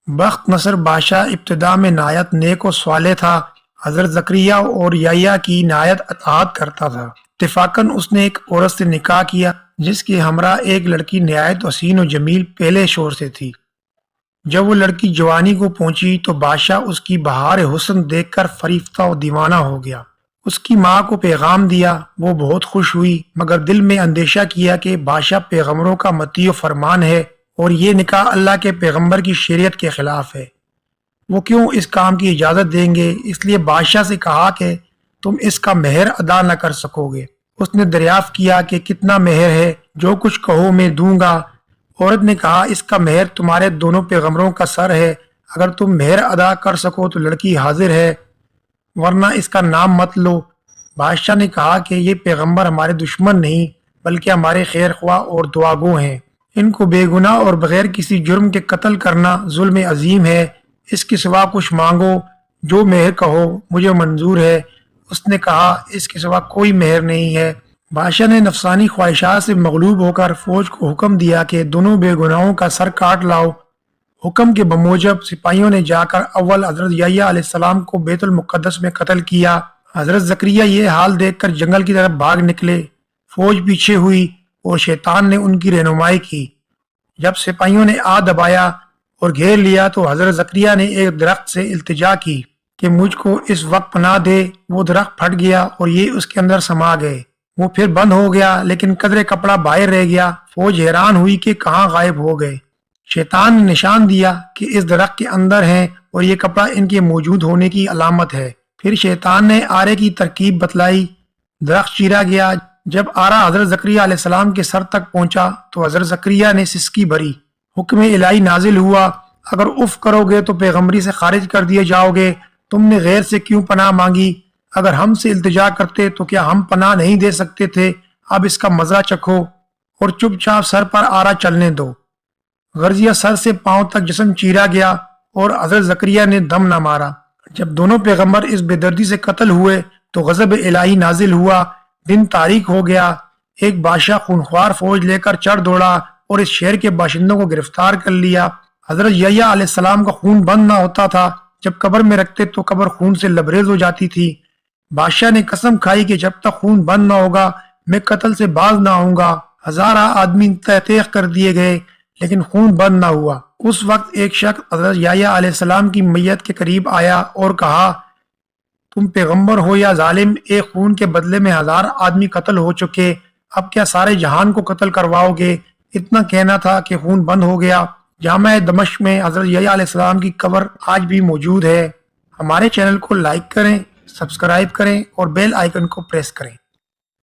بخت نصر بادشاہ ابتدا میں نہایت نیک و صالح تھا۔ حضرت زکریا اور یحییٰ کی نہایت اطاعت کرتا تھا۔ اتفاقاً اس نے ایک عورت سے نکاح کیا جس کے ہمراہ ایک لڑکی نہایت حسین و جمیل پہلے شوہر سے تھی۔ جب وہ لڑکی جوانی کو پہنچی تو بادشاہ اس کی بہار حسن دیکھ کر فریفتہ و دیوانہ ہو گیا۔ اس کی ماں کو پیغام دیا، وہ بہت خوش ہوئی، مگر دل میں اندیشہ کیا کہ بادشاہ پیغمبروں کا مطیع و فرمان ہے اور یہ نکاح اللہ کے پیغمبر کی شریعت کے خلاف ہے، وہ کیوں اس کام کی اجازت دیں گے؟ اس لیے بادشاہ سے کہا کہ تم اس کا مہر ادا نہ کر سکو گے۔ اس نے دریافت کیا کہ کتنا مہر ہے؟ جو کچھ کہو میں دوں گا۔ عورت نے کہا اس کا مہر تمہارے دونوں پیغمبروں کا سر ہے، اگر تم مہر ادا کر سکو تو لڑکی حاضر ہے، ورنہ اس کا نام مت لو۔ بادشاہ نے کہا کہ یہ پیغمبر ہمارے دشمن نہیں بلکہ ہمارے خیر خواہ اور دعاگو ہیں، ان کو بے گناہ اور بغیر کسی جرم کے قتل کرنا ظلم عظیم ہے، اس کے سوا کچھ مانگو، جو مہر کہو مجھے منظور ہے۔ اس نے کہا اس کے سوا کوئی مہر نہیں ہے۔ بادشاہ نے نفسانی خواہشات سے مغلوب ہو کر فوج کو حکم دیا کہ دونوں بے گناہوں کا سر کاٹ لاؤ۔ حکم کے بموجب سپاہیوں نے جا کر اول حضرت یحییٰ علیہ السلام کو بیت المقدس میں قتل کیا۔ حضرت زکریا یہ حال دیکھ کر جنگل کی طرف بھاگ نکلے، فوج پیچھے ہوئی اور شیطان نے ان کی رہنمائی کی۔ جب سپاہیوں نے آ دبایا اور گھیر لیا تو حضرت زکریا نے ایک درخت سے التجا کی کہ مجھ کو اس وقت پناہ دے۔ وہ درخت پھٹ گیا اور یہ اس کے اندر سما گئے۔ وہ پھر بند ہو گیا لیکن قدرے کپڑا باہر رہ گیا۔ فوج حیران ہوئی کہ کہاں غائب ہو گئے۔ شیطان نے نشان دیا کہ اس درخت کے اندر ہیں اور یہ کپڑا ان کے موجود ہونے کی علامت ہے۔ پھر شیطان نے آرے کی ترکیب بتلائی، درخت چیرا گیا۔ جب آرا حضرت زکریا علیہ السلام کے سر تک پہنچا تو حضرت زکریا نے سسکی بھری۔ حکم الہی نازل ہوا، اگر اف کرو گے تو پیغمبری سے خارج کر دیے جاؤ گے۔ تم نے غیر سے کیوں پناہ مانگی؟ اگر ہم سے التجا کرتے تو کیا ہم پناہ نہیں دے سکتے تھے؟ اب اس کا مزہ چکھو اور چپ چاپ سر پر آرا چلنے دو۔ غرضیہ سر سے پاؤں تک جسم چیرا گیا اور حضرت زکریا نے دم نہ مارا۔ جب دونوں پیغمبر اس بے دردی سے قتل ہوئے تو غضب الہی نازل ہوا، دن تاریک ہو گیا۔ ایک بادشاہ خونخوار فوج لے کر چڑھ دوڑا اور اس شہر کے باشندوں کو گرفتار کر لیا۔ حضرت یحییٰ علیہ السلام کا خون بند نہ ہوتا تھا، جب قبر میں رکھتے تو قبر خون سے لبریز ہو جاتی تھی۔ بادشاہ نے قسم کھائی کہ جب تک خون بند نہ ہوگا میں قتل سے باز نہ آؤں گا۔ ہزارہ آدمی تہ تیغ کر دیے گئے لیکن خون بند نہ ہوا۔ اس وقت ایک شخص حضرت یحییٰ علیہ السلام کی میت کے قریب آیا اور کہا تم پیغمبر ہو یا ظالم؟ ایک خون کے بدلے میں 1000 آدمی قتل ہو چکے، اب کیا سارے جہان کو قتل کرواؤ گے؟ اتنا کہنا تھا کہ خون بند ہو گیا۔ جامع دمشق میں حضرت یحییٰ علیہ السلام کی قبر آج بھی موجود ہے۔ ہمارے چینل کو لائک کریں، سبسکرائب کریں اور بیل آئیکن کو پریس کریں۔